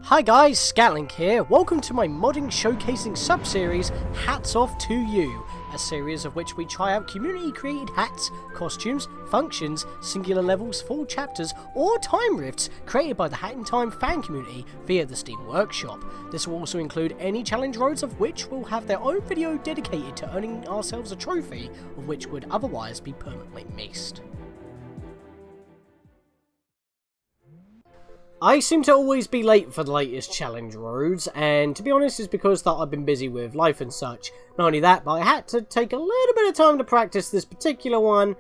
Hi guys, Scatlink here. Welcome to my modding showcasing sub-series, Hats Off to You, a series of which we try out community-created hats, costumes, functions, singular levels, full chapters, or time rifts created by the Hat in Time fan community via the Steam Workshop. This will also include any challenge roads of which will have their own video dedicated to earning ourselves a trophy, of which would otherwise be permanently missed. I seem to always be late for the latest challenge roads, and to be honest it's because that I've been busy with life and such. Not only that, but I had to take a little bit of time to practice this particular one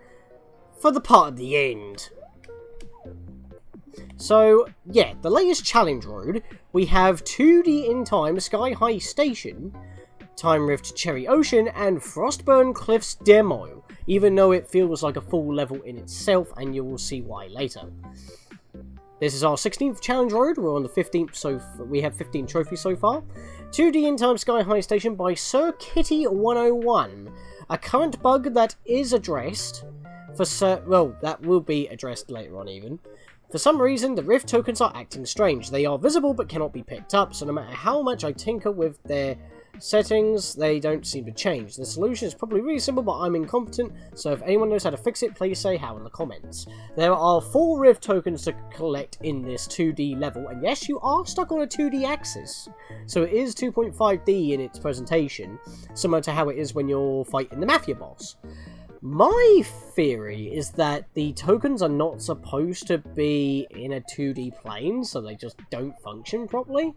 for the part at the end. So, yeah, the latest challenge road, we have 2D in Time Sky High Station, Time Rift Cherry Ocean, and FrostBurn Cliffs demo, even though it feels like a full level in itself, and you will see why later. This is our 16th challenge road, we're on the 15th, so we have 15 trophies so far. 2D in Time Sky High Station by Sir Kitty 101. A current bug that is addressed, well, that will be addressed later on even. For some reason, the Rift tokens are acting strange. They are visible but cannot be picked up, so no matter how much I tinker with their settings, they don't seem to change. The solution is probably really simple, but I'm incompetent, so if anyone knows how to fix it, please say how in the comments. There are 4 Rift tokens to collect in this 2D level, and yes, you are stuck on a 2D axis. So it is 2.5D in its presentation, similar to how it is when you're fighting the Mafia boss. My theory is that the tokens are not supposed to be in a 2D plane, so they just don't function properly.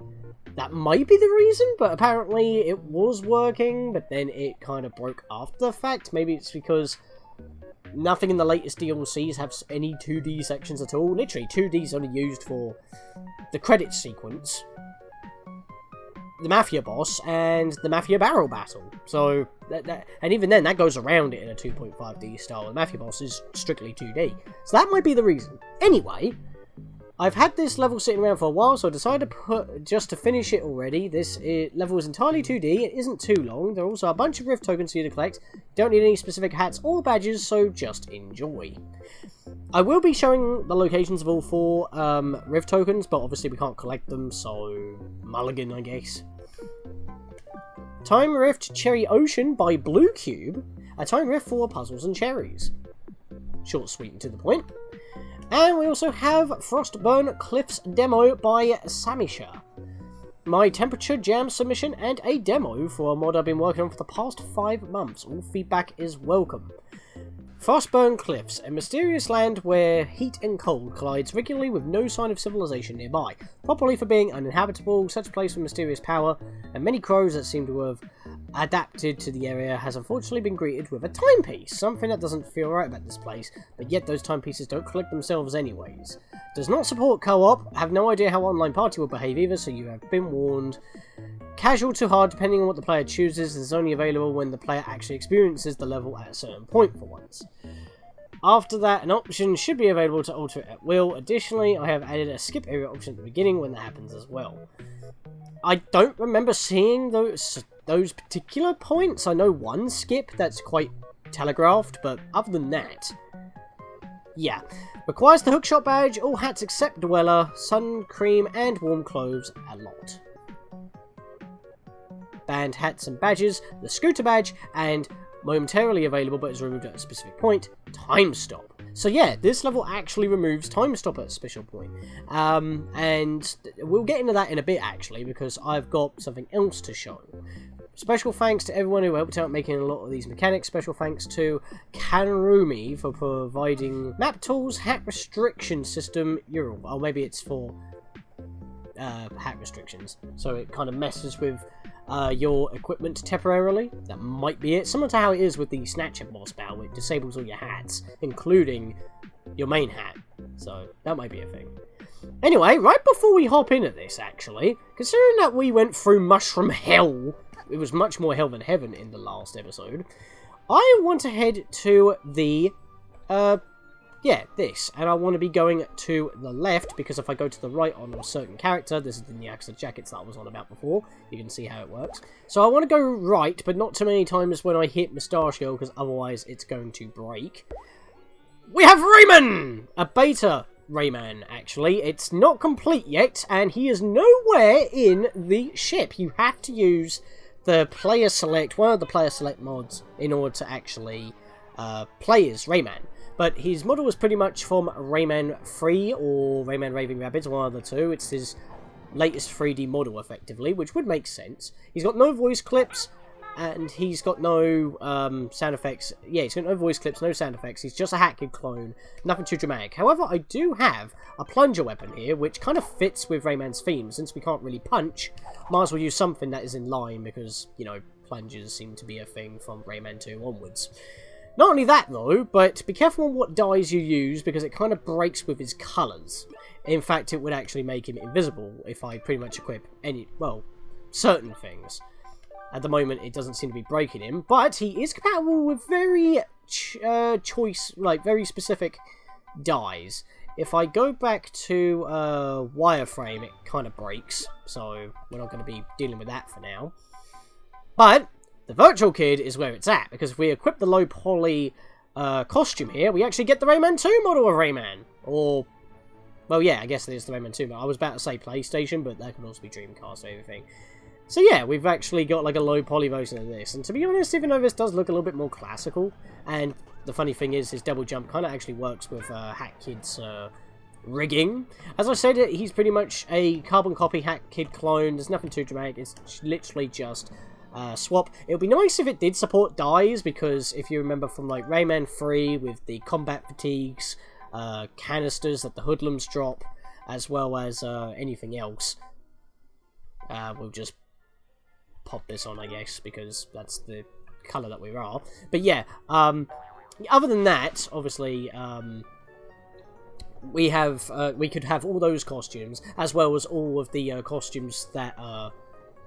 That might be the reason, but apparently it was working, but then it kind of broke after the fact. Maybe it's because nothing in the latest DLCs have any 2D sections at all. Literally, 2D is only used for the credits sequence, the Mafia boss, and the Mafia barrel battle. So, and even then, that goes around it in a 2.5D style. The Mafia boss is strictly 2D. So that might be the reason. Anyway, I've had this level sitting around for a while, so I decided to just to finish it already. This level is entirely 2D, it isn't too long. There are also a bunch of Rift tokens for you to collect. You don't need any specific hats or badges, so just enjoy. I will be showing the locations of all 4 Rift tokens, but obviously we can't collect them, so mulligan, I guess. Time Rift Cherry Ocean by Blue Cube, a time rift for puzzles and cherries. Short, sweet, and to the point. And we also have FrostBurn Cliffs demo by Samisha. My temperature jam submission and a demo for a mod I've been working on for the past 5 months. All feedback is welcome. FrostBurn Cliffs, a mysterious land where heat and cold collides regularly with no sign of civilization nearby. Popularly for being uninhabitable, such a place with mysterious power, and many crows that seem to have adapted to the area has unfortunately been greeted with a timepiece. Something that doesn't feel right about this place, but yet those timepieces don't collect themselves anyways. Does not support co-op, have no idea how online party will behave either, so you have been warned. Casual to hard, depending on what the player chooses, is only available when the player actually experiences the level at a certain point for once. After that, an option should be available to alter it at will. Additionally, I have added a skip area option at the beginning when that happens as well. I don't remember seeing those particular points. I know one skip that's quite telegraphed, but other than that, yeah. Requires the hookshot badge, all hats except Dweller, sun cream, and warm clothes a lot. Banned hats and badges, the scooter badge, and momentarily available but is removed at a specific point, time stop. So yeah, this level actually removes time stop at a special point. And we'll get into that in a bit actually, because I've got something else to show. Special thanks to everyone who helped out making a lot of these mechanics. Special thanks to Kanrumi for providing map tools, hat restriction system, Euro. Or maybe it's for hat restrictions. So it kind of messes with your equipment temporarily. That might be it. Similar to how it is with the Snatcher boss battle. It disables all your hats, including your main hat. So that might be a thing. Anyway, right before we hop into this actually, considering that we went through Mushroom Hell, it was much more hell than heaven in the last episode, I want to head to the, this. And I want to be going to the left, because if I go to the right on a certain character, this is the Nyaxa jackets that I was on about before, you can see how it works. So I want to go right, but not too many times when I hit Moustache Girl, because otherwise it's going to break. We have Rayman! A beta Rayman, actually. It's not complete yet, and he is nowhere in the ship. You have to use the player select, one of the player select mods, in order to actually play as Rayman. But his model is pretty much from Rayman 3 or Rayman Raving Rabbids, one of the two. It's his latest 3D model, effectively, which would make sense. He's got no voice clips, and he's got no sound effects. Yeah, he's got no voice clips, no sound effects. He's just a Hat Kid clone. Nothing too dramatic. However, I do have a plunger weapon here, which kind of fits with Rayman's theme. Since we can't really punch, might as well use something that is in line, because, you know, plungers seem to be a thing from Rayman 2 onwards. Not only that, though, but be careful on what dyes you use, because it kind of breaks with his colours. In fact, it would actually make him invisible if I pretty much equip any, well, certain things. At the moment, it doesn't seem to be breaking him, but he is compatible with very very specific dyes. If I go back to wireframe, it kind of breaks, so we're not going to be dealing with that for now. But the Virtual Kid is where it's at, because if we equip the low poly costume here, we actually get the Rayman 2 model of Rayman. Or, well, yeah, I guess it is the Rayman 2 model. I was about to say PlayStation, but that could also be Dreamcast or everything. So yeah, we've actually got like a low poly version of this, and to be honest, even though this does look a little bit more classical, and the funny thing is his double jump kind of actually works with Hat Kid's rigging. As I said, he's pretty much a carbon copy Hat Kid clone. There's nothing too dramatic, it's literally just swap. It would be nice if it did support dyes, because if you remember from like Rayman 3 with the combat fatigues, canisters that the hoodlums drop, as well as anything else, we'll just pop this on, I guess, because that's the colour that we are. But yeah, other than that, obviously, we could have all those costumes, as well as all of the costumes that are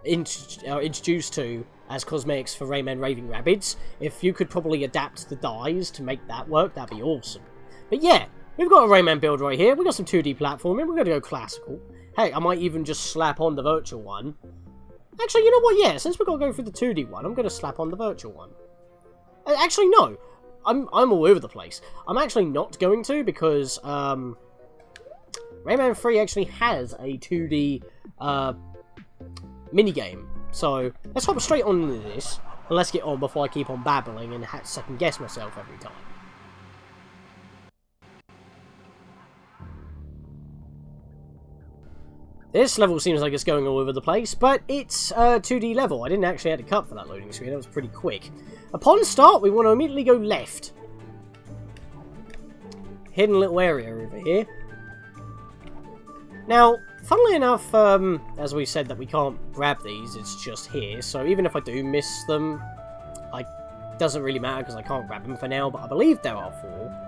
introduced to as cosmetics for Rayman Raving Rabbids. If you could probably adapt the dyes to make that work, that'd be awesome. But yeah, we've got a Rayman build right here. We've got some 2D platforming. We're going to go classical. Hey, I might even just slap on the virtual one. Actually, you know what? Yeah, since we've got to go for the 2D one, I'm going to slap on the virtual one. Actually, no. I'm all over the place. I'm actually not going to, because Rayman 3 actually has a 2D minigame. So, let's hop straight on into this, and let's get on before I keep on babbling and second guess myself every time. This level seems like it's going all over the place, but it's a 2D level. I didn't actually have to cut for that loading screen, that was pretty quick. Upon start, we want to immediately go left. Hidden little area over here. Now, funnily enough, as we said that we can't grab these, it's just here, so even if I do miss them, it doesn't really matter because I can't grab them for now, but I believe there are 4.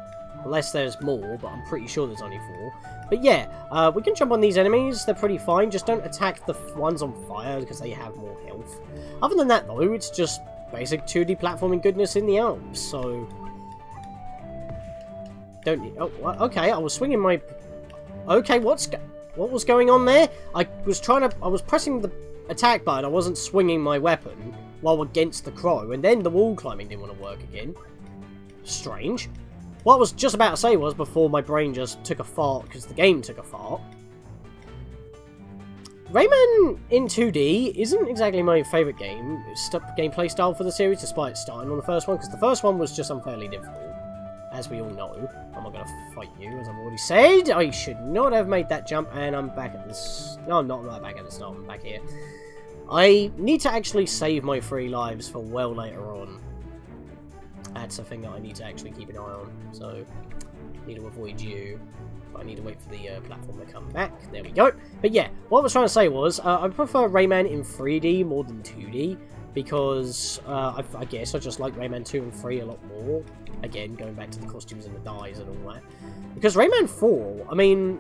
Unless there's more, but I'm pretty sure there's only 4. But yeah, we can jump on these enemies, they're pretty fine, just don't attack the ones on fire because they have more health. Other than that though, it's just basic 2D platforming goodness in the Alps, so... Don't need... Oh, okay, I was swinging my... Okay, what was going on there? I was pressing the attack button, I wasn't swinging my weapon while against the crow, and then the wall climbing didn't want to work again. Strange. What I was just about to say was, before my brain just took a fart because the game took a fart, Rayman in 2D isn't exactly my favourite gameplay style for the series, despite starting on the first one, because the first one was just unfairly difficult, as we all know. I'm not going to fight you, as I've already said. I should not have made that jump, and I'm back at this... No, I'm not back at the start, I'm back here. I need to actually save my 3 lives for well later on. That's a thing that I need to actually keep an eye on, so I need to avoid you, but I need to wait for the platform to come back. There we go. But yeah, what I was trying to say was, I prefer Rayman in 3D more than 2D, because I guess I just like Rayman 2 and 3 a lot more. Again, going back to the costumes and the dyes and all that. Because Rayman 4, I mean,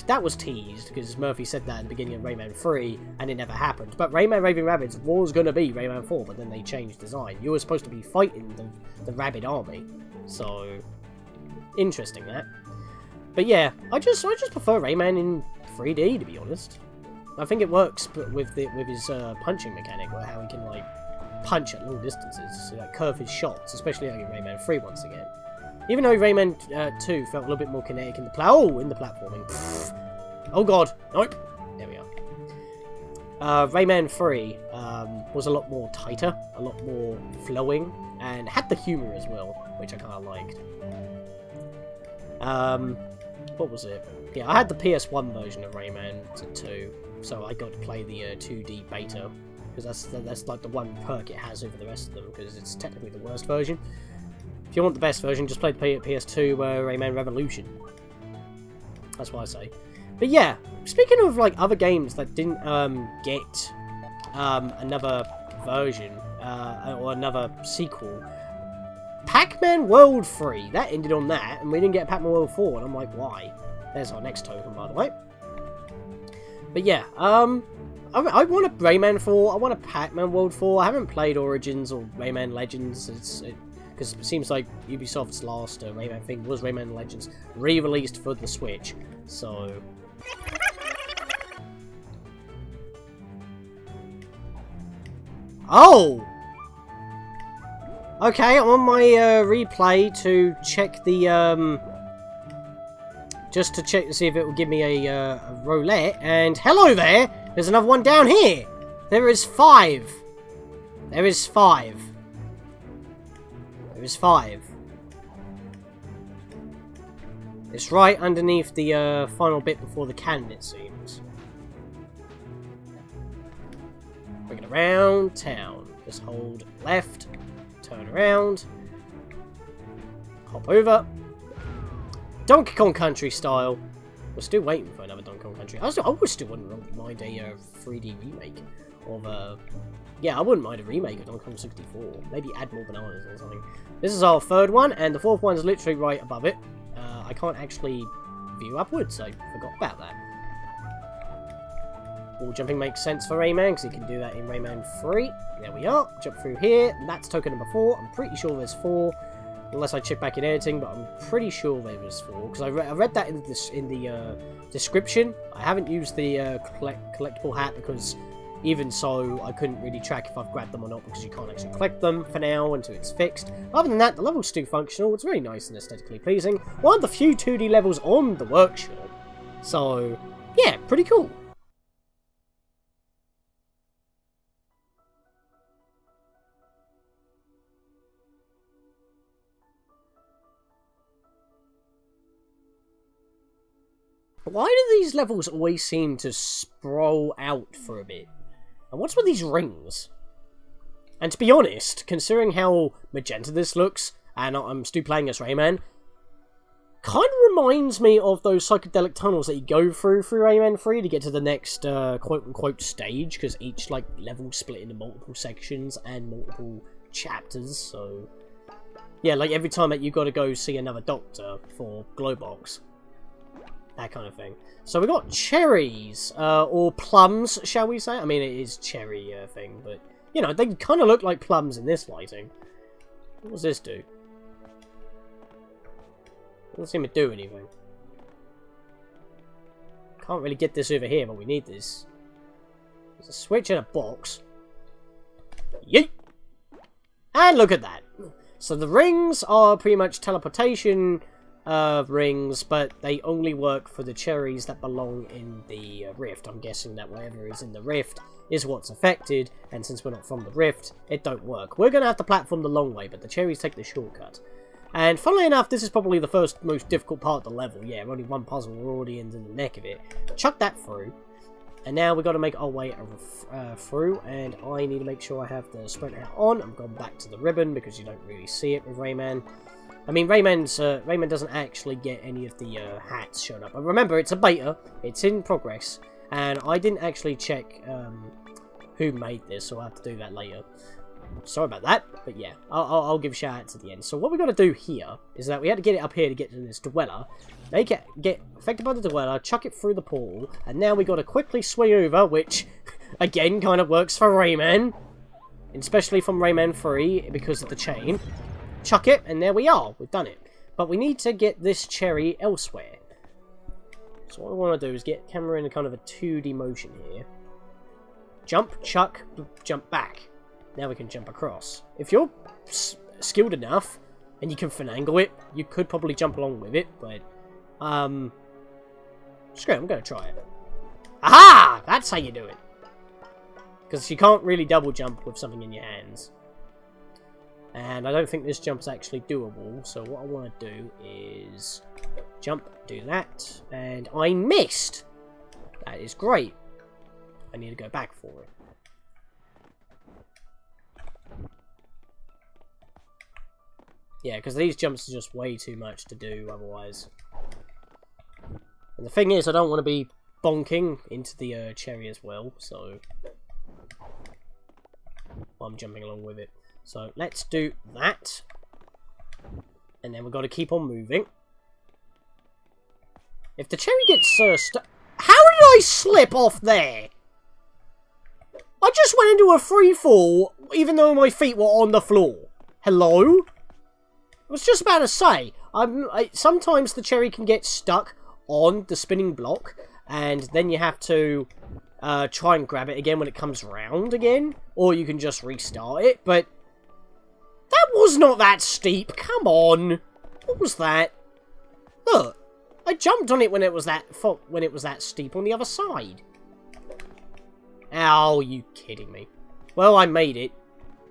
that was teased, because Murphy said that at the beginning of Rayman 3, and it never happened. But Rayman Raving Rabbids was going to be Rayman 4, but then they changed design. You were supposed to be fighting the Rabbid army. So, interesting that. But yeah, I just prefer Rayman in 3D, to be honest. I think it works with his punching mechanic, or how he can, like, punch at long distances, so, like, curve his shots, especially like in Rayman 3 once again. Even though Rayman 2 felt a little bit more kinetic in the platforming. Pfft. Oh god, nope. There we are. Rayman 3 was a lot more tighter, a lot more flowing, and had the humour as well, which I kind of liked. What was it? Yeah, I had the PS1 version of Rayman 2, so I got to play the 2D beta, because that's like the one perk it has over the rest of them, because it's technically the worst version. If you want the best version, just play the PS2 Rayman Revolution. That's what I say. But yeah, speaking of like other games that didn't get another version or another sequel, Pac-Man World 3, that ended on that, and we didn't get Pac-Man World 4, and I'm like, why? There's our next token, by the way. But yeah, I want a Rayman 4, I want a Pac-Man World 4. I haven't played Origins or Rayman Legends, because it seems like Ubisoft's last Rayman thing was Rayman Legends, re-released for the Switch, so... Oh! Okay, I'm on my replay to check the, just to check to see if it will give me a roulette, and hello there! There's another one down here! There is 5! There is 5. There is 5. It's right underneath the final bit before the cannon, it seems. Bring it around town. Just hold left, turn around, hop over. Donkey Kong Country style. We're still waiting for another Donkey Kong Country. I still wouldn't mind a 3D remake of yeah, I wouldn't mind a remake of Donkey Kong 64. Maybe add more bananas or something. This is our third one, and the fourth one's literally right above it. I can't actually view upwards, I forgot about that. Wall jumping makes sense for Rayman, because he can do that in Rayman 3. There we are. Jump through here. That's token number 4. I'm pretty sure there's 4. Unless I check back in editing, but I'm pretty sure there was 4. Because I read that in the description. I haven't used the collectible hat, because even so, I couldn't really track if I've grabbed them or not, because you can't actually collect them for now until it's fixed. Other than that, the level's still functional. It's very nice and aesthetically pleasing. One of the few 2D levels on the workshop. So, yeah, pretty cool. Why do these levels always seem to sprawl out for a bit? And what's with these rings? And to be honest, considering how magenta this looks, and I'm still playing as Rayman, kind of reminds me of those psychedelic tunnels that you go through Rayman 3 to get to the next quote-unquote stage, because each like level split into multiple sections and multiple chapters, so... Yeah, like every time that you got to go see another doctor for Glowbox. That kind of thing. So we got cherries, or plums, shall we say? I mean, it is cherry thing, but, you know, they kind of look like plums in this lighting. What does this do? Doesn't seem to do anything. Can't really get this over here, but we need this. There's a switch and a box. Yeet! And look at that! So the rings are pretty much teleportation rings, but they only work for the cherries that belong in the rift. I'm guessing that whatever is in the rift is what's affected, and since we're not from the rift, it don't work. We're going to have to platform the long way, but the cherries take the shortcut. And funnily enough, this is probably the first most difficult part of the level. Yeah, only one puzzle, we're already into the neck of it. Chuck that through. And now we've got to make our way through, and I need to make sure I have the sprint hat on. I'm going back to the ribbon, because you don't really see it with Rayman. I mean, Rayman doesn't actually get any of the hats shown up. But remember, it's a beta, it's in progress, and I didn't actually check who made this, so I'll have to do that later. Sorry about that, but yeah, I'll give shout-outs at the end. So what we got to do here is that we had to get it up here to get to this dweller, make it get affected by the dweller, chuck it through the portal, and now we got to quickly swing over, which, again, kind of works for Rayman, especially from Rayman 3, because of the chain. Chuck it, and there we are. We've done it. But we need to get this cherry elsewhere. So what I want to do is get camera in a kind of a 2D motion here. Jump, chuck, jump back. Now we can jump across. If you're skilled enough, And you can finagle it. You could probably jump along with it, but... screw it, I'm going to try it. Aha! That's how you do it. Because you can't really double jump with something in your hands. And I don't think this jump's actually doable. So what I want to do is jump, do that. And I missed! That is great. I need to go back for it. Yeah, because these jumps are just way too much to do otherwise. And the thing is, I don't want to be bonking into the cherry as well, so I'm jumping along with it. So let's do that. And then we've got to keep on moving. If the cherry gets stuck... How did I slip off there? I just went into a free fall, even though my feet were on the floor. Hello? I was just about to say, sometimes the cherry can get stuck on the spinning block, and then you have to try and grab it again when it comes round again, or you can just restart it, but that was not that steep, come on! What was that? Look, I jumped on it when it was that steep on the other side. Oh, you kidding me. Well, I made it,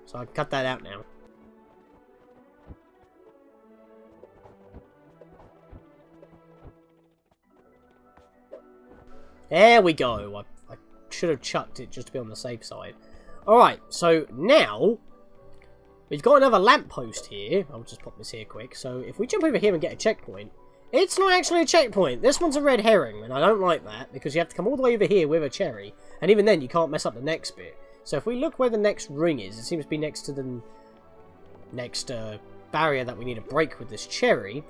so I can cut that out now. There we go. I should have chucked it just to be on the safe side. Alright, so now we've got another lamppost here. I'll just pop this here quick. So if we jump over here and get a checkpoint, it's not actually a checkpoint. This one's a red herring, and I don't like that because you have to come all the way over here with a cherry. And even then, you can't mess up the next bit. So if we look where the next ring is, it seems to be next to the next barrier that we need to break with this cherry.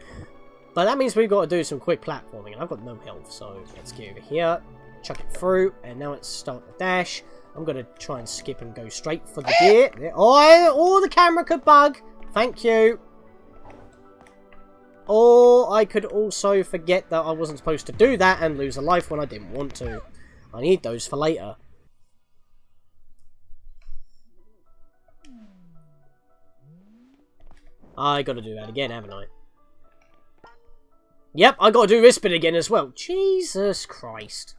But that means we've got to do some quick platforming, and I've got no health, so let's get over here, chuck it through, and now let's start the dash. I'm going to try and skip and go straight for the deer. Oh, the camera could bug. Thank you. Or I could also forget that I wasn't supposed to do that and lose a life when I didn't want to. I need those for later. I got to do that again, haven't I? Yep, I got to do this bit again as well. Jesus Christ.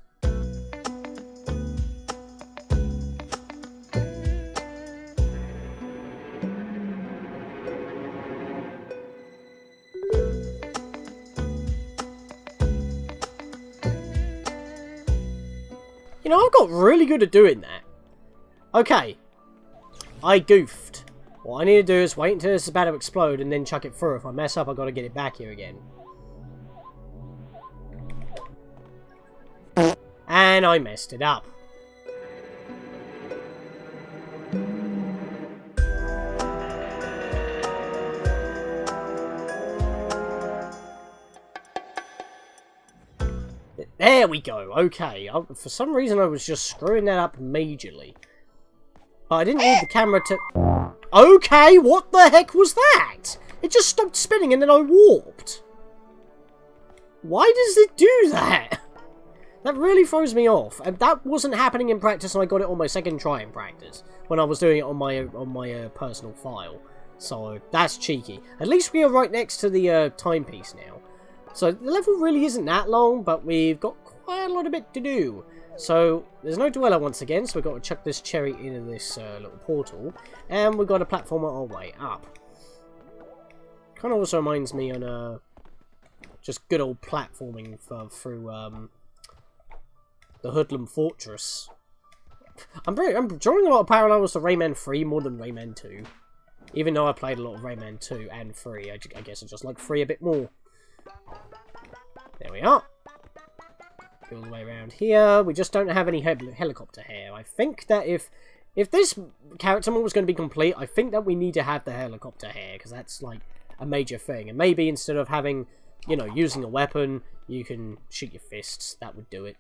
You know, I've got really good at doing that. Okay. I goofed. What I need to do is wait until this is about to explode and then chuck it through. If I mess up, I've got to get it back here again. And I messed it up. There we go. Okay. For some reason, I was just screwing that up majorly. But I didn't need the camera to... Okay, what the heck was that? It just stopped spinning and then I warped. Why does it do that? That really throws me off. And that wasn't happening in practice, and I got it on my second try in practice. When I was doing it on my personal file. So, that's cheeky. At least we are right next to the timepiece now. So, the level really isn't that long, but we've got quite a lot of bit to do. So, there's no dweller once again, so we've got to chuck this cherry into this little portal. And we've got a platform on our way up. Kind of also reminds me on just good old platforming through the Hoodlum Fortress. I'm drawing a lot of parallels to Rayman 3 more than Rayman 2. Even though I played a lot of Rayman 2 and 3, I guess I just like 3 a bit more. There we are. Go all the way around here. We just don't have any helicopter hair. I think that if this character mode was going to be complete, I think that we need to have the helicopter hair, because that's like a major thing. And maybe instead of having, you know, using a weapon, you can shoot your fists. That would do it.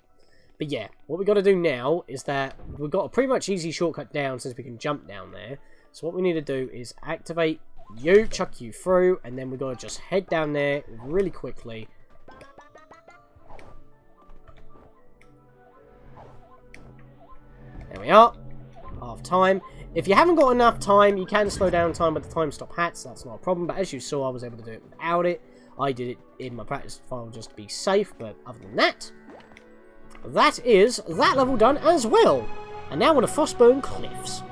But yeah, what we've got to do now is that we've got a pretty much easy shortcut down since we can jump down there. So what we need to do is activate you, chuck you through, and then we've got to just head down there really quickly. There we are. Half time. If you haven't got enough time, you can slow down time with the time stop hats. That's not a problem. But as you saw, I was able to do it without it. I did it in my practice file just to be safe. But other than that, that is that level done as well. And now on the FrostBurn Cliffs.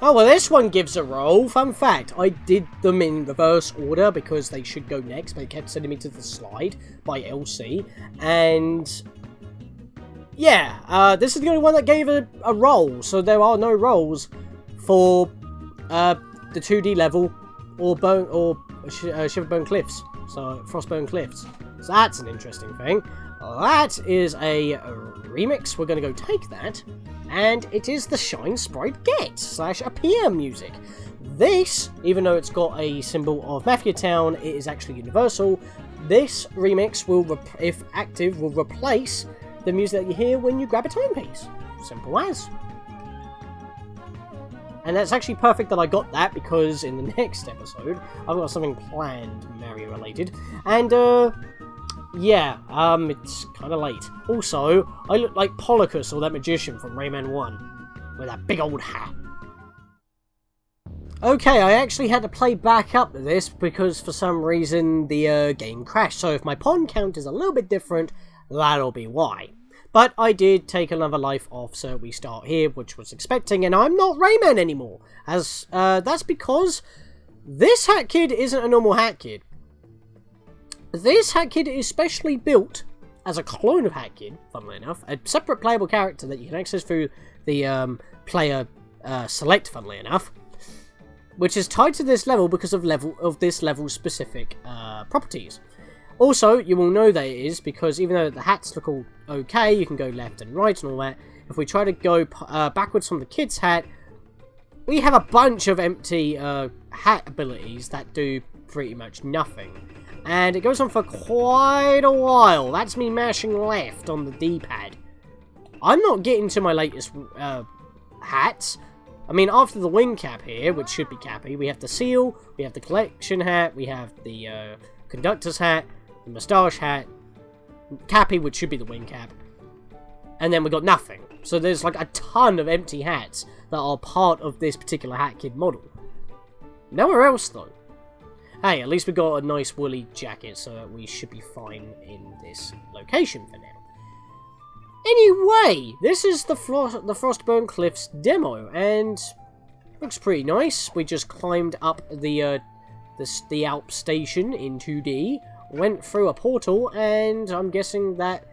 Oh, well, this one gives a roll. Fun fact, I did them in reverse order because they should go next, but it kept sending me to the slide by LC. And yeah, this is the only one that gave a roll, so there are no rolls for the 2D level or Shiverburn Cliffs, so FrostBurn Cliffs. So that's an interesting thing. That is a remix. We're going to go take that. And it is the Shine Sprite Get / Appear music. This, even though it's got a symbol of Mafia Town, it is actually universal. This remix will, if active, will replace the music that you hear when you grab a timepiece. Simple as. And that's actually perfect that I got that, because in the next episode, I've got something planned Mario related. And, yeah, it's kind of late. Also, I look like Polycus or that magician from Rayman 1, with that big old hat. Okay, I actually had to play back up to this because for some reason the game crashed. So if my pawn count is a little bit different, that'll be why. But I did take another life off, so we start here, which was expecting, and I'm not Rayman anymore. As that's because this Hat Kid isn't a normal Hat Kid. This Hat Kid is specially built as a clone of Hat Kid, funnily enough, a separate playable character that you can access through the player select, funnily enough, which is tied to this level because of this level's specific properties. Also, you will know that it is because even though the hats look all okay, you can go left and right and all that. If we try to go backwards from the kid's hat, we have a bunch of empty hat abilities that do pretty much nothing. And it goes on for quite a while. That's me mashing left on the D-pad. I'm not getting to my latest hats. I mean, after the wing cap here, which should be Cappy, we have the seal, we have the collection hat, we have the conductor's hat, the moustache hat, Cappy, which should be the wing cap, and then we got nothing. So there's like a ton of empty hats that are part of this particular Hat Kid model. Nowhere else, though. Hey, at least we got a nice woolly jacket, so we should be fine in this location for now. Anyway, this is the FrostBurn Cliffs demo, and looks pretty nice. We just climbed up the Alp station in 2D, went through a portal, and I'm guessing that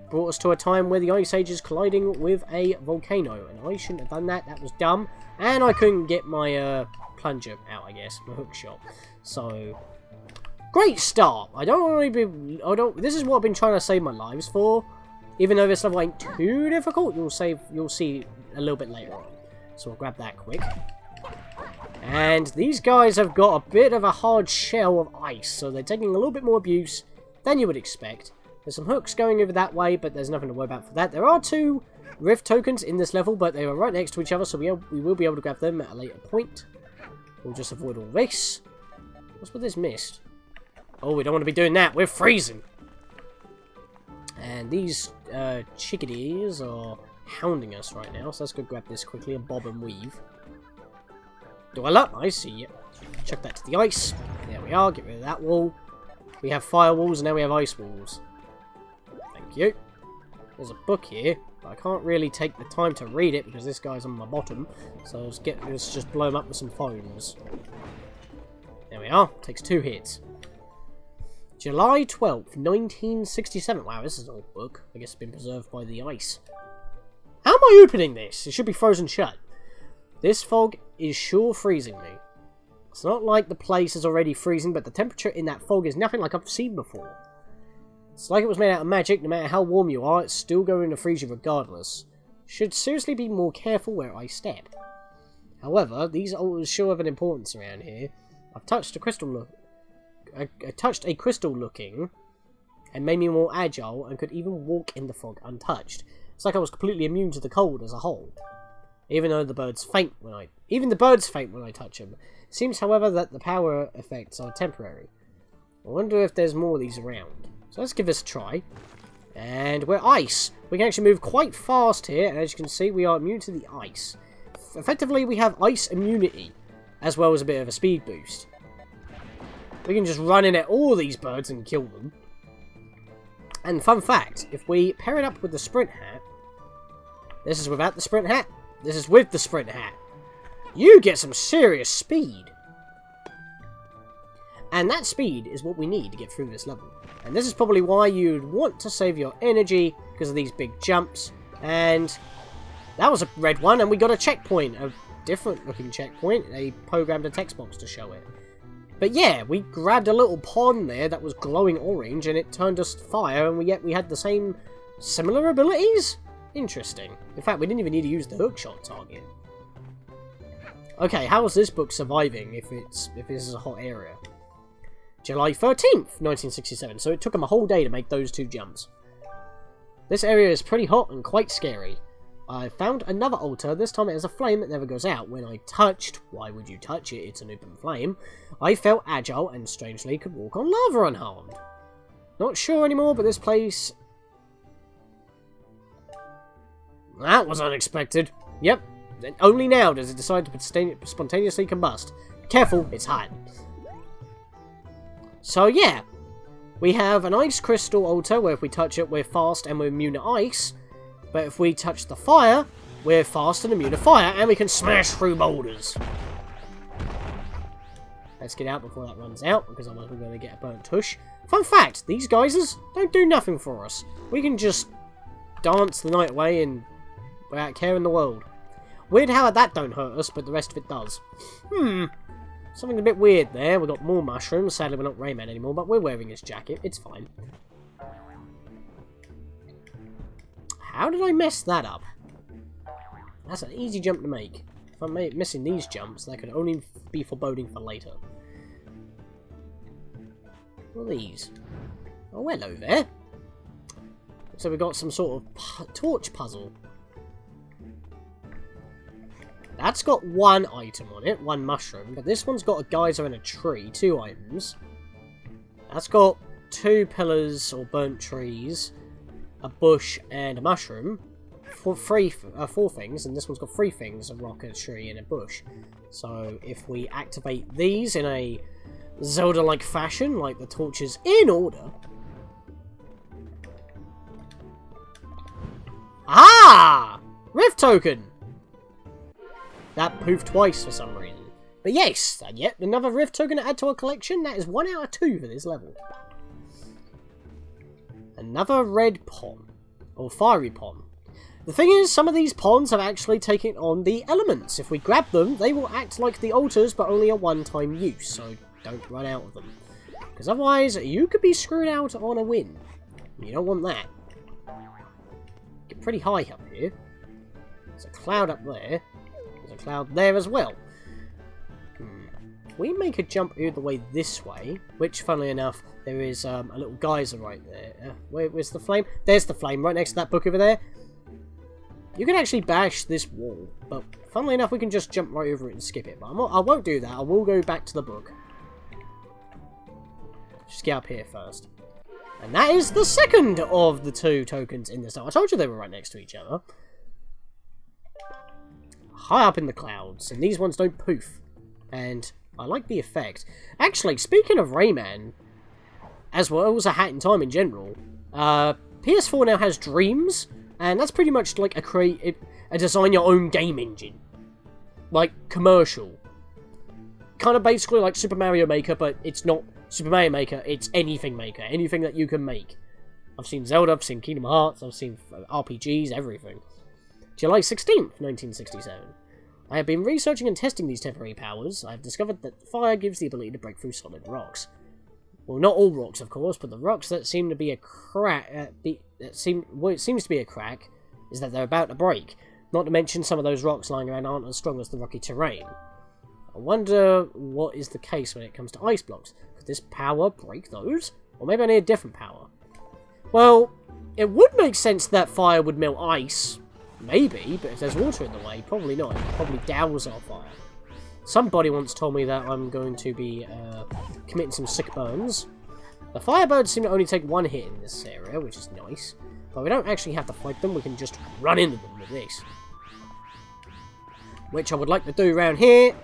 brought us to a time where the Ice Age is colliding with a volcano, and I shouldn't have done that. That was dumb, and I couldn't get my plunger out, I guess, my hook shot. So, great start. This is what I've been trying to save my lives for. Even though this level ain't too difficult, you'll see a little bit later on. So we'll grab that quick. And these guys have got a bit of a hard shell of ice, so they're taking a little bit more abuse than you would expect. There's some hooks going over that way, but there's nothing to worry about for that. There are 2 rift tokens in this level, but they are right next to each other, so we will be able to grab them at a later point. We'll just avoid all this. What's with this mist? Oh, we don't want to be doing that. We're freezing. And these chickadees are hounding us right now, so let's go grab this quickly and bob and weave. Do I look? I see you. Chuck that to the ice. There we are. Get rid of that wall. We have fire walls, and now we have ice walls. Thank you. There's a book here, but I can't really take the time to read it because this guy's on my bottom. So let's just blow him up with some foams. There we are. Takes 2 hits. July 12th, 1967. Wow, this is an old book. I guess it's been preserved by the ice. How am I opening this? It should be frozen shut. This fog is sure freezing me. It's not like the place is already freezing, but the temperature in that fog is nothing like I've seen before. It's like it was made out of magic. No matter how warm you are, it's still going to freeze you regardless. Should seriously be more careful where I step. However, these altars sure have an importance around here. I've touched a crystal looking and made me more agile and could even walk in the fog untouched. It's like I was completely immune to the cold as a whole. Even the birds faint when I touch them. It seems, however, that the power effects are temporary. I wonder if there's more of these around. So let's give this a try. And we're ice. We can actually move quite fast here, and as you can see, we are immune to the ice. Effectively, we have ice immunity, as well as a bit of a speed boost. We can just run in at all these birds and kill them. And fun fact, if we pair it up with the sprint hat, this is without the sprint hat, this is with the sprint hat, you get some serious speed. And that speed is what we need to get through this level. And this is probably why you'd want to save your energy, because of these big jumps. And that was a red one, and we got a checkpoint, a different looking checkpoint. They programmed a text box to show it. But yeah, we grabbed a little pond there that was glowing orange, and it turned us fire, and yet we had the same similar abilities? Interesting. In fact, we didn't even need to use the hookshot target. Okay, how is this book surviving if this is a hot area? July 13th, 1967, so it took them a whole day to make those two jumps. This area is pretty hot and quite scary. I found another altar, this time it has a flame that never goes out. When I touched, why would you touch it, it's an open flame, I felt agile and strangely could walk on lava unharmed. Not sure anymore, but this place... That was unexpected. Yep, only now does it decide to spontaneously combust. Careful, it's hot. So yeah, we have an ice crystal altar where if we touch it we're fast and we're immune to ice. But if we touch the fire, we're fast and immune to fire and we can smash through boulders. Let's get out before that runs out because otherwise we're going to get a burnt tush. Fun fact, these geysers don't do nothing for us. We can just dance the night away and without care in the world. Weird how that don't hurt us, but the rest of it does. Something a bit weird there. We've got more mushrooms. Sadly, we're not Rayman anymore, but we're wearing his jacket. It's fine. How did I mess that up? That's an easy jump to make. If I'm missing these jumps, that could only be foreboding for later. What are these? Oh, hello there. So we've got some sort of torch puzzle. That's got one item on it, one mushroom, but this one's got a geyser and a tree, 2 items. That's got 2 pillars or burnt trees, a bush and a mushroom. 4 things, and this one's got 3 things, a rock, a tree and a bush. So if we activate these in a Zelda-like fashion, like the torches in order... Ah! Rift token! That poofed twice for some reason. But yes, and yet another Rift token to add to our collection. That is 1 out of 2 for this level. Another red pond. Or fiery pond. The thing is, some of these ponds have actually taken on the elements. If we grab them, they will act like the altars, but only a one-time use. So don't run out of them. Because otherwise, you could be screwed out on a win. You don't want that. Get pretty high up here. There's a cloud up there. A cloud there as well. We make a jump all the way this way, which, funnily enough, there is a little geyser right there. Where's the flame? There's the flame right next to that book over there. You can actually bash this wall, but funnily enough, we can just jump right over it and skip it. But I won't do that. I will go back to the book. Just get up here first. And that is the second of the 2 tokens in this. I told you they were right next to each other. High up in the clouds, and these ones don't poof. And I like the effect. Actually, speaking of Rayman, as well as A Hat in Time in general, PS4 now has Dreams, and that's pretty much like a design your own game engine. Like, commercial. Kind of basically like Super Mario Maker, but it's not Super Mario Maker, it's anything maker. Anything that you can make. I've seen Zelda, I've seen Kingdom Hearts, I've seen RPGs, everything. July 16th, 1967. I have been researching and testing these temporary powers. I have discovered that fire gives the ability to break through solid rocks. Well, not all rocks, of course, but the rocks that seem to be a crack... what it seems to be a crack is that they're about to break. Not to mention some of those rocks lying around aren't as strong as the rocky terrain. I wonder what is the case when it comes to ice blocks. Could this power break those? Or maybe I need a different power. Well, it would make sense that fire would melt ice... Maybe, but if there's water in the way, probably not. It probably douse our fire. Somebody once told me that I'm going to be committing some sick burns. The Firebirds seem to only take one hit in this area, which is nice. But we don't actually have to fight them, we can just run into them with this. Which I would like to do around here.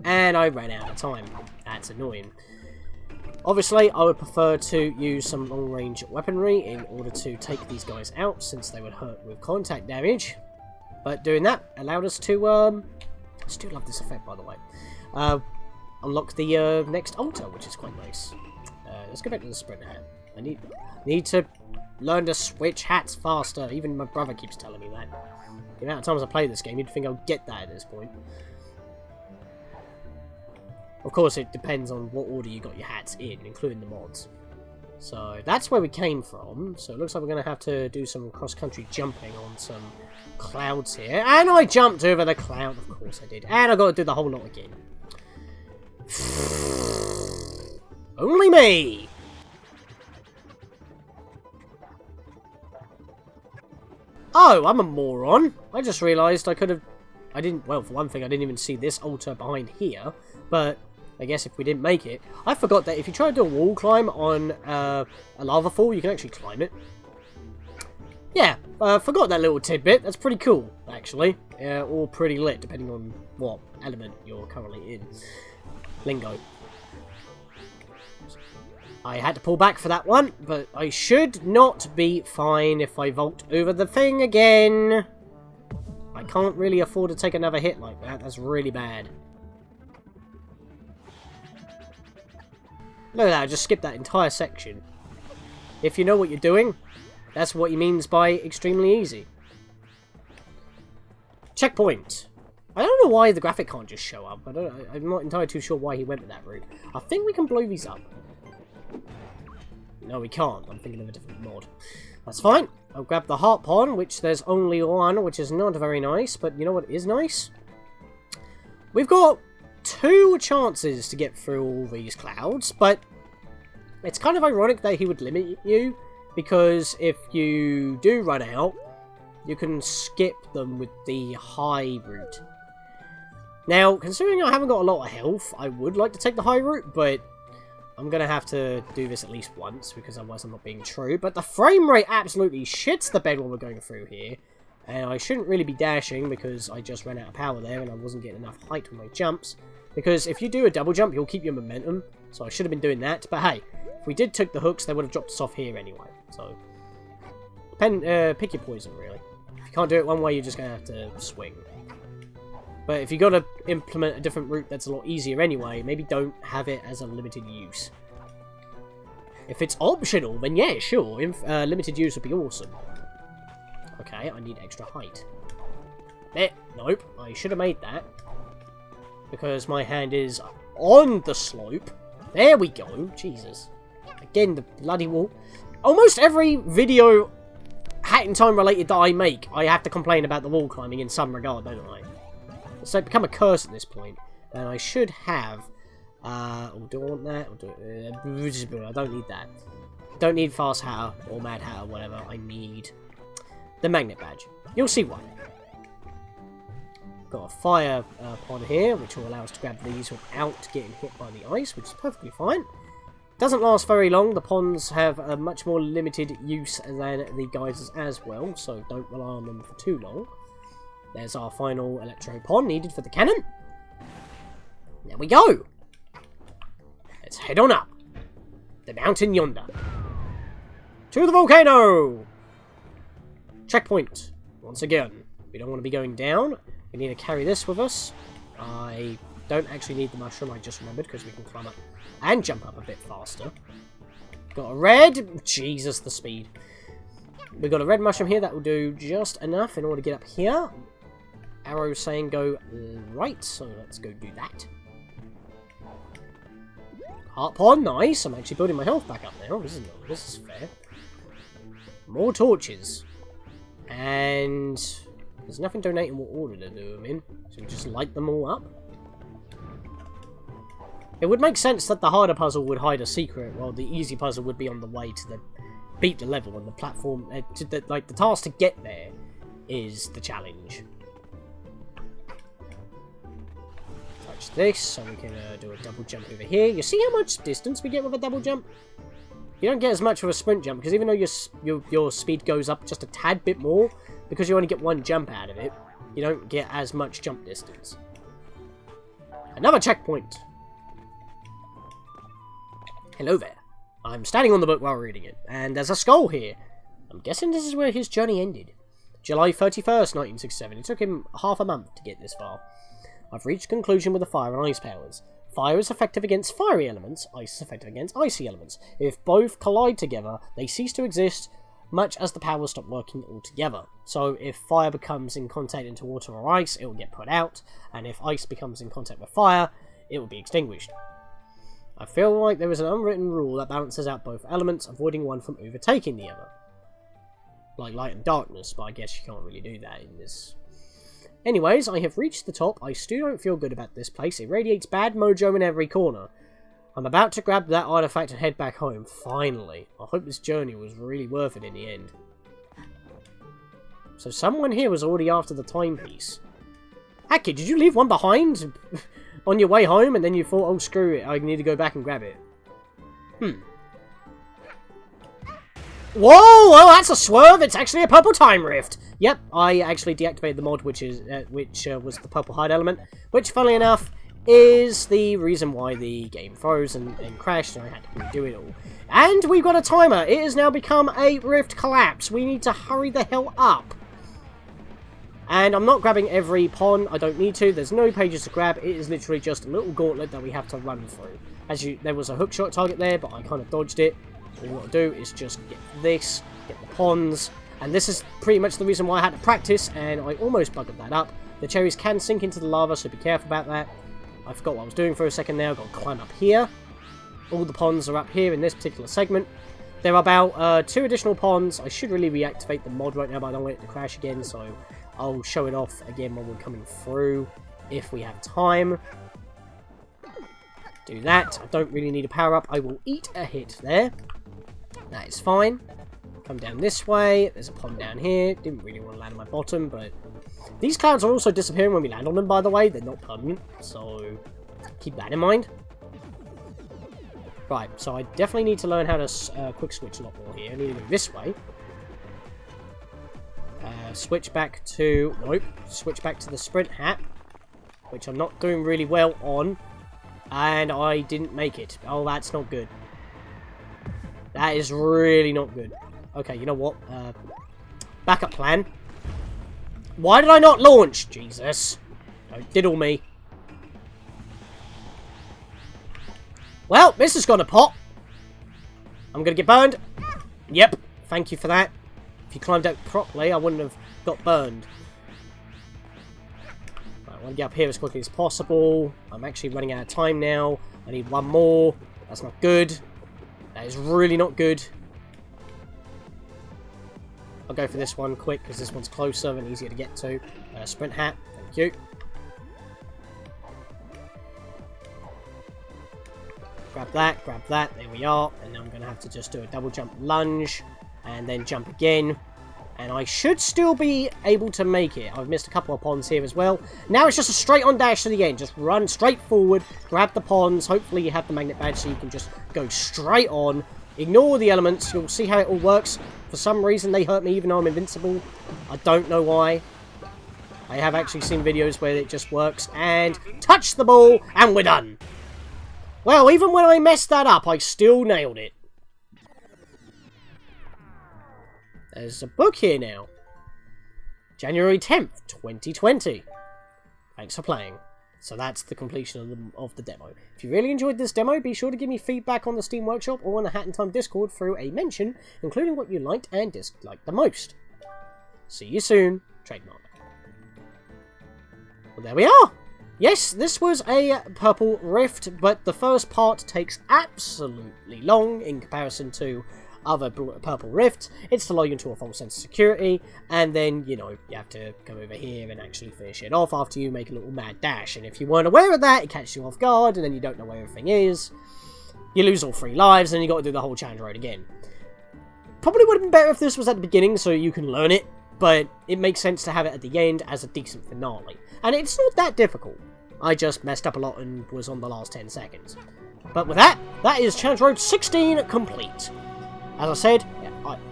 And I ran out of time. That's annoying. Obviously, I would prefer to use some long-range weaponry in order to take these guys out, since they would hurt with contact damage. But doing that allowed us to, I still love this effect, by the way. Unlock the next altar, which is quite nice. Let's go back to the sprint hat. I need to learn to switch hats faster. Even my brother keeps telling me that. The amount of times I play this game, you'd think I'll get that at this point. Of course, it depends on what order you got your hats in, including the mods. So, that's where we came from. So, it looks like we're going to have to do some cross-country jumping on some clouds here. And I jumped over the cloud, of course I did. And I've got to do the whole lot again. Only me! Oh, I'm a moron. I just realised I could have... well, for one thing, I didn't even see this altar behind here. But I guess if we didn't make it... I forgot that if you try to do a wall climb on a lava fall, you can actually climb it. Yeah, forgot that little tidbit. That's pretty cool, actually. Or pretty lit, depending on what element you're currently in. Lingo. I had to pull back for that one, but I should not be fine if I vault over the thing again. I can't really afford to take another hit like that. That's really bad. Look at that, I just skipped that entire section. If you know what you're doing, that's what he means by extremely easy. Checkpoint. I don't know why the graphic can't just show up. I'm not entirely too sure why he went with that route. I think we can blow these up. No, we can't. I'm thinking of a different mod. That's fine. I'll grab the heart pond, which there's only one, which is not very nice. But you know what is nice? We've got 2 chances to get through all these clouds, but it's kind of ironic that he would limit you, because if you do run out, you can skip them with the high route. Now, considering I haven't got a lot of health, I would like to take the high route, but I'm going to have to do this at least once, because otherwise I'm not being true. But the frame rate absolutely shits the bed while we're going through here. And I shouldn't really be dashing, because I just ran out of power there, and I wasn't getting enough height on my jumps. Because if you do a double jump, you'll keep your momentum. So I should have been doing that. But hey, if we did take the hooks, they would have dropped us off here anyway. So, pick your poison, really. If you can't do it one way, you're just going to have to swing. But if you got to implement a different route that's a lot easier anyway, maybe don't have it as a limited use. If it's optional, then yeah, sure. Limited use would be awesome. Okay, I need extra height. Nope, I should have made that. Because my hand is on the slope. There we go. Jesus. Again, the bloody wall. Almost every video Hat in Time related that I make, I have to complain about the wall climbing in some regard, don't I? So it's become a curse at this point. And I should have... oh, do I want that? Or do, I don't need that. Don't need Fast Hatter or Mad Hatter, whatever. I need the Magnet Badge. You'll see why. Got a fire pond here, which will allow us to grab these without getting hit by the ice, which is perfectly fine. Doesn't last very long. The ponds have a much more limited use than the geysers as well, so don't rely on them for too long. There's our final electro pond needed for the cannon. There we go. Let's head on up the mountain yonder to the volcano. Checkpoint once again. We don't want to be going down. We need to carry this with us. I don't actually need the mushroom, I just remembered, because we can climb up and jump up a bit faster. Got a red. Jesus, the speed. We've got a red mushroom here that will do just enough in order to get up here. Arrow saying go right, so let's go do that. Heart pond, nice. I'm actually building my health back up now. This is fair. More torches. And there's nothing donating what order to do them in, so we just light them all up. It would make sense that the harder puzzle would hide a secret, while the easy puzzle would be on the way to beat the level, and the platform, the task to get there is the challenge. Touch this, so we can do a double jump over here. You see how much distance we get with a double jump? you don't get as much of a sprint jump, because even though your speed goes up just a tad bit more, because you only get one jump out of it, you don't get as much jump distance. Another checkpoint! Hello there. I'm standing on the book while reading it, and there's a skull here. I'm guessing this is where his journey ended. July 31st, 1967. It took him half a month to get this far. I've reached a conclusion with the fire and ice powers. Fire is effective against fiery elements, ice is effective against icy elements. If both collide together, they cease to exist, much as the powers stop working altogether. So if fire becomes in contact into water or ice, it will get put out, and if ice becomes in contact with fire, it will be extinguished. I feel like there is an unwritten rule that balances out both elements, avoiding one from overtaking the other. Like light and darkness, but I guess you can't really do that in this. Anyways, I have reached the top. I still don't feel good about this place. It radiates bad mojo in every corner. I'm about to grab that artifact and head back home. Finally. I hope this journey was really worth it in the end. So someone here was already after the timepiece. Hacky, did you leave one behind on your way home and then you thought, oh screw it, I need to go back and grab it? Whoa! Oh, that's a swerve! It's actually a purple time rift! Yep, I actually deactivated the mod, which was the purple hide element, which, funnily enough, is the reason why the game froze and crashed, and I had to redo it all. And we've got a timer! It has now become a rift collapse! We need to hurry the hell up! And I'm not grabbing every pawn, I don't need to, there's no pages to grab, it is literally just a little gauntlet that we have to run through. There was a hookshot target there, but I kind of dodged it. All you got to do is just get this, get the pawns, and this is pretty much the reason why I had to practice, and I almost buggered that up. The cherries can sink into the lava, so be careful about that. I forgot what I was doing for a second there. I've got to climb up here. All the pawns are up here in this particular segment. There are about 2 additional pawns. I should really reactivate the mod right now, but I don't want it to crash again, so I'll show it off again when we're coming through, if we have time. Do that. I don't really need a power-up. I will eat a hit there. That is fine. Come down this way. There's a pond down here. Didn't really want to land on my bottom, but these clouds are also disappearing when we land on them, by the way. They're not permanent, so keep that in mind. Right, so I definitely need to learn how to quick switch a lot more here. I need to go this way. Switch back to... Nope. Switch back to the sprint hat, which I'm not doing really well on. And I didn't make it. Oh, that's not good. That is really not good. Okay, you know what? Backup plan. Why did I not launch? Jesus. Don't diddle me. Well, this is gonna pop. I'm gonna get burned. Yep. Thank you for that. If you climbed out properly, I wouldn't have got burned. Right, I want to get up here as quickly as possible. I'm actually running out of time now. I need one more. That's not good. That is really not good. I'll go for this one quick, because this one's closer and easier to get to. Sprint hat, thank you. Grab that, there we are. And now I'm going to have to just do a double jump lunge, and then jump again. And I should still be able to make it. I've missed a couple of ponds here as well. Now it's just a straight on dash to the end. Just run straight forward, grab the ponds. Hopefully you have the magnet badge so you can just go straight on. Ignore the elements. You'll see how it all works. For some reason they hurt me even though I'm invincible. I don't know why. I have actually seen videos where it just works. And touch the ball and we're done. Well, even when I messed that up, I still nailed it. There's a book here now. January 10th, 2020. Thanks for playing. So that's the completion of the demo. If you really enjoyed this demo, be sure to give me feedback on the Steam Workshop or on the Hat in Time Discord through a mention, including what you liked and disliked the most. See you soon. Trademark. Well, there we are. Yes, this was a purple rift, but the first part takes absolutely long in comparison to other purple rifts. It's to lull you into a false sense of security, and then, you know, you have to come over here and actually finish it off after you make a little mad dash. And if you weren't aware of that, it catches you off guard, and then you don't know where everything is. You lose all 3 lives, and you got to do the whole challenge road again. Probably would have been better if this was at the beginning so you can learn it, but it makes sense to have it at the end as a decent finale. And it's not that difficult. I just messed up a lot and was on the last 10 seconds. But with that, that is Challenge Road 16 complete. As I said,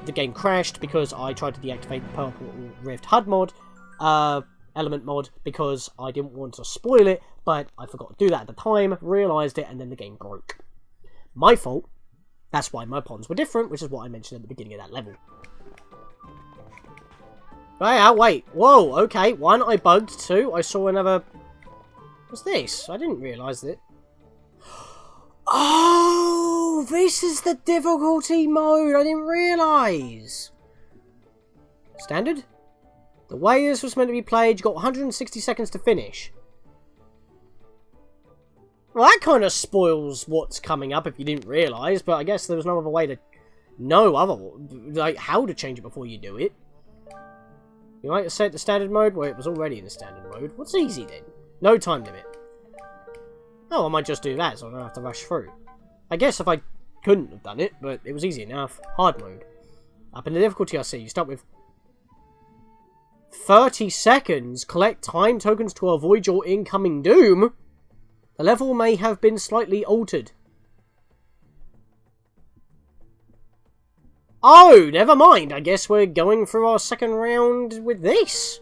the game crashed because I tried to deactivate the Purple Rift HUD mod, element mod, because I didn't want to spoil it, but I forgot to do that at the time, realised it, and then the game broke. My fault. That's why my ponds were different, which is what I mentioned at the beginning of that level. Wait. Whoa, okay. 1, I bugged. 2, I saw another... What's this? I didn't realise it. Oh, this is the difficulty mode. I didn't realise. Standard? The way this was meant to be played, you got 160 seconds to finish. Well, that kind of spoils what's coming up if you didn't realise, but I guess there was no other way to know like how to change it before you do it. You like to set the standard mode? Well, it was already in the standard mode. What's easy then? No time limit. Oh, I might just do that so I don't have to rush through. I guess if I couldn't have done it, but it was easy enough. Hard mode. Up in the difficulty I see, you start with 30 seconds. Collect time tokens to avoid your incoming doom. The level may have been slightly altered. Oh, never mind. I guess we're going through our second round with this.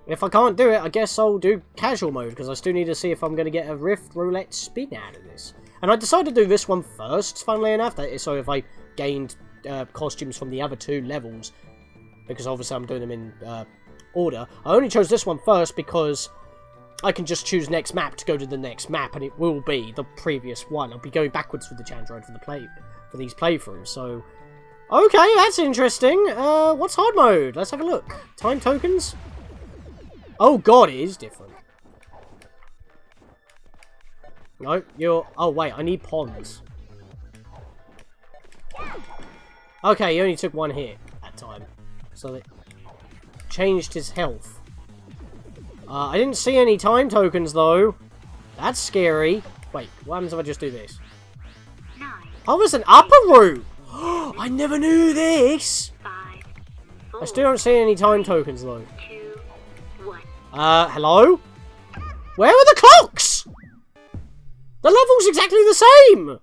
If I can't do it, I guess I'll do casual mode, because I still need to see if I'm going to get a Rift Roulette spin out of this. And I decided to do this one first, funnily enough, so if I gained costumes from the other 2 levels, because obviously I'm doing them in order. I only chose this one first because I can just choose next map to go to the next map, and it will be the previous one. I'll be going backwards with the challenge road for these playthroughs, so... Okay, that's interesting. What's hard mode? Let's have a look. Time tokens? Oh god, it is different. No, you're... Oh wait, I need ponds. Okay, he only took 1 hit that time. So it changed his health. I didn't see any time tokens, though. That's scary. Wait, what happens if I just do this? Oh, there's an upper route! I never knew this! 5, 4, I still don't see any time tokens, though. 2, 1. Hello? Where are the clocks? The level's exactly the same!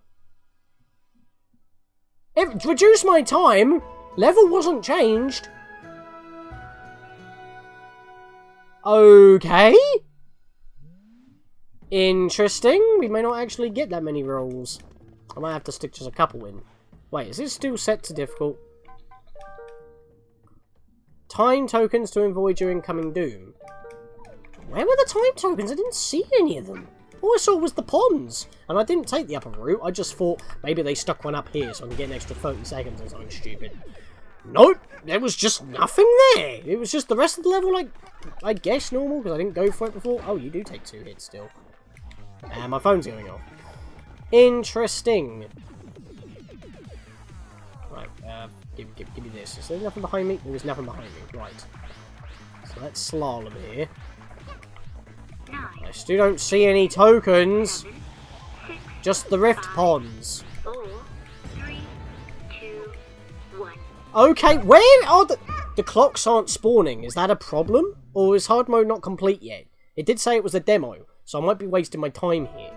It reduced my time. Level wasn't changed. Okay. Interesting. We may not actually get that many rolls. I might have to stick just a couple in. Wait, is this still set to difficult? Time tokens to avoid your incoming doom. Where were the time tokens? I didn't see any of them. All I saw was the ponds. And I didn't take the upper route. I just thought maybe they stuck one up here so I can get an extra 30 seconds or something stupid. Nope, there was just nothing there. It was just the rest of the level, like, I guess normal, because I didn't go for it before. Oh, you do take 2 hits still. And my phone's going off. Interesting. Right, give me this. Is there nothing behind me? There is nothing behind me. Right. So let's slalom here. 9, I still don't see any tokens. 7, 6, Just the rift 5, ponds. 4, 3, 2, 1. Okay, where are the clocks aren't spawning? Is that a problem? Or is hard mode not complete yet? It did say it was a demo, so I might be wasting my time here.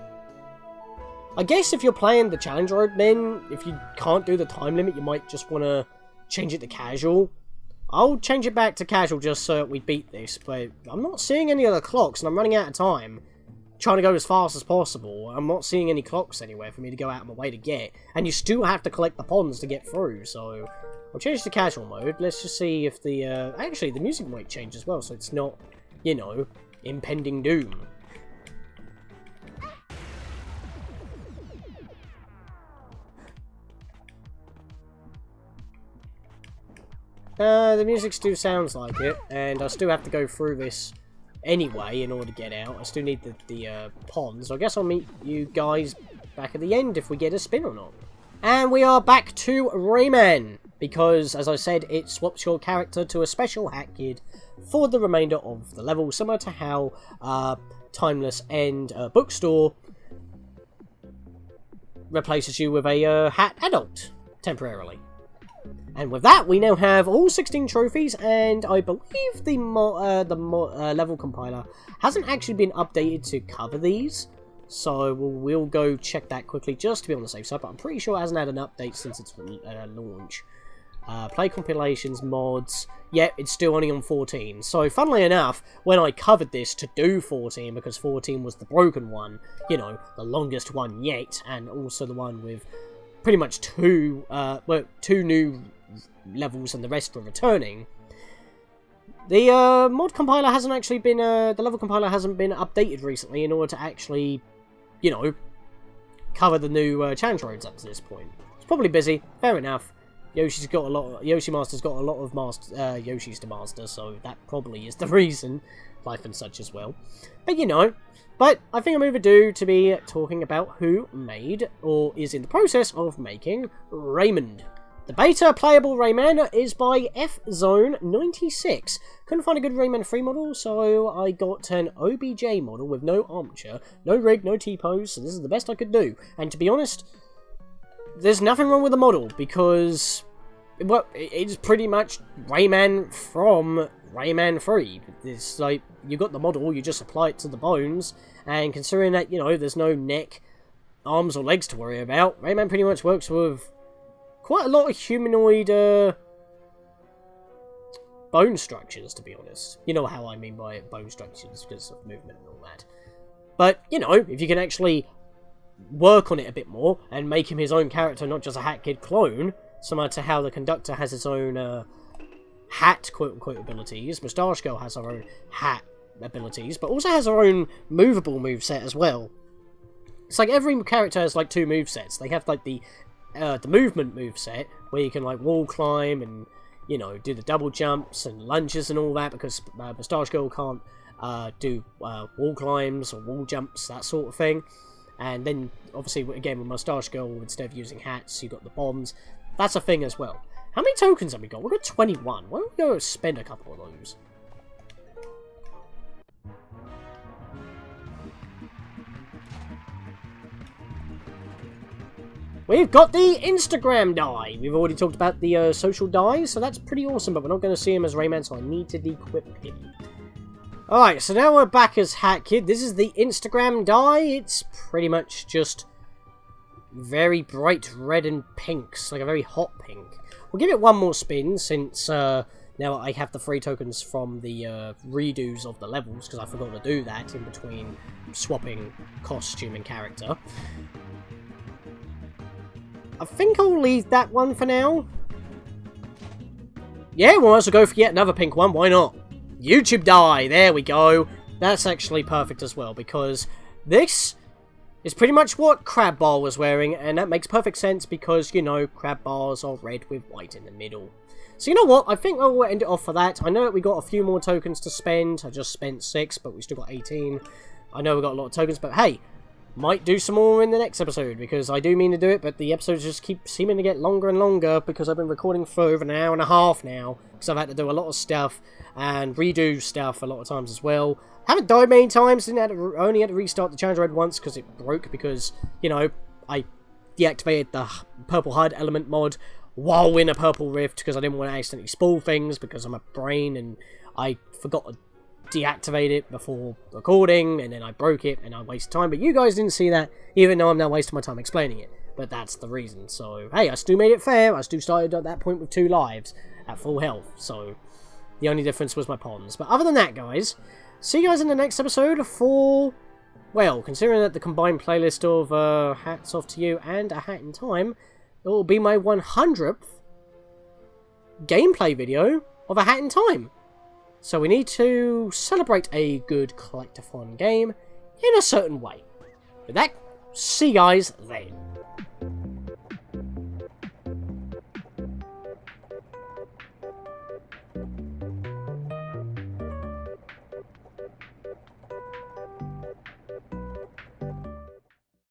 I guess if you're playing the challenge road, then if you can't do the time limit, you might just want to change it to casual. I'll change it back to casual just so we beat this, but I'm not seeing any of the clocks and I'm running out of time. Trying to go as fast as possible. I'm not seeing any clocks anywhere for me to go out of my way to get. And you still have to collect the ponds to get through, so... I'll change to casual mode. Let's just see if the, actually, the music might change as well, so it's not, you know, impending doom. The music still sounds like it, and I still have to go through this anyway in order to get out. I still need the ponds, so I guess I'll meet you guys back at the end if we get a spin or not. And we are back to Rayman, because, as I said, it swaps your character to a special hat kid for the remainder of the level, similar to how Timeless End Bookstore replaces you with a hat adult, temporarily. And with that, we now have all 16 trophies, and I believe the level compiler hasn't actually been updated to cover these. So we'll go check that quickly just to be on the safe side, but I'm pretty sure it hasn't had an update since its launch. Play compilations, mods, yeah, it's still only on 14. So, funnily enough, when I covered this to do 14, because 14 was the broken one, you know, the longest one yet, and also the one with pretty much two new levels and the rest were returning, the mod compiler hasn't actually been, the level compiler hasn't been updated recently in order to actually, you know, cover the new challenge roads up to this point. It's probably busy, fair enough. Yoshi Master's got a lot of Yoshis to master, so that probably is the reason. Life and such as well. But, you know, I think I'm overdue to be talking about who made, or is in the process of making, Raymond. The beta playable Rayman is by FZone96. Couldn't find a good Rayman 3 model, so I got an OBJ model with no armature, no rig, no T-pose, so this is the best I could do. And to be honest, there's nothing wrong with the model, because, well, it's pretty much Rayman from Rayman 3. It's like, you got the model, you just apply it to the bones, and considering that, you know, there's no neck, arms, or legs to worry about, Rayman pretty much works with quite a lot of humanoid, bone structures, to be honest. You know how I mean by bone structures, because of movement and all that. But, you know, if you can actually work on it a bit more and make him his own character, not just a Hat Kid clone, similar to how the Conductor has its own hat quote-unquote abilities. Moustache Girl has her own hat abilities, but also has her own movable moveset as well. It's like every character has like two movesets. They have like the movement moveset, where you can like wall climb and, you know, do the double jumps and lunges and all that, because Moustache Girl can't do wall climbs or wall jumps, that sort of thing. And then, obviously, again, with Moustache Girl, instead of using hats, you got the bombs. That's a thing as well. How many tokens have we got? We've got 21. Why don't we go spend a couple of those? We've got the Instagram die. We've already talked about the social die, so that's pretty awesome, but we're not going to see him as Rayman, so I need to dequip him. Alright, so now we're back as Hat Kid. This is the Instagram die. It's pretty much just very bright red and pinks, like a very hot pink. We'll give it one more spin, since now I have the free tokens from the redos of the levels, because I forgot to do that in between swapping costume and character. I think I'll leave that one for now. Yeah, we'll also go for yet another pink one, why not? YouTube die, there we go. That's actually perfect as well, because this is pretty much what Crab Bar was wearing, and that makes perfect sense because, you know, Crab Bars are red with white in the middle. So you know what, I think I'll end it off for that. I know that we got a few more tokens to spend. I just spent 6, but we still got 18. I know we got a lot of tokens, but hey, might do some more in the next episode, because I do mean to do it, but the episodes just keep seeming to get longer and longer, because I've been recording for over an hour and a half now, because I've had to do a lot of stuff, and redo stuff a lot of times as well. Haven't died many times, only had to restart the challenge road once, because it broke, because, you know, I deactivated the purple HUD element mod while in a purple rift, because I didn't want to accidentally spoil things, because I'm a brain, and I forgot to deactivate it before recording, and then I broke it, and I wasted time, but you guys didn't see that, even though I'm now wasting my time explaining it, but that's the reason. So, hey, I still made it fair. I still started at that point with 2 lives at full health, so the only difference was my pawns. But other than that, guys, see you guys in the next episode for, well, considering that the combined playlist of Hats Off to You and A Hat in Time, it will be my 100th gameplay video of A Hat in Time. So we need to celebrate a good collectathon game in a certain way. With that, see you guys then.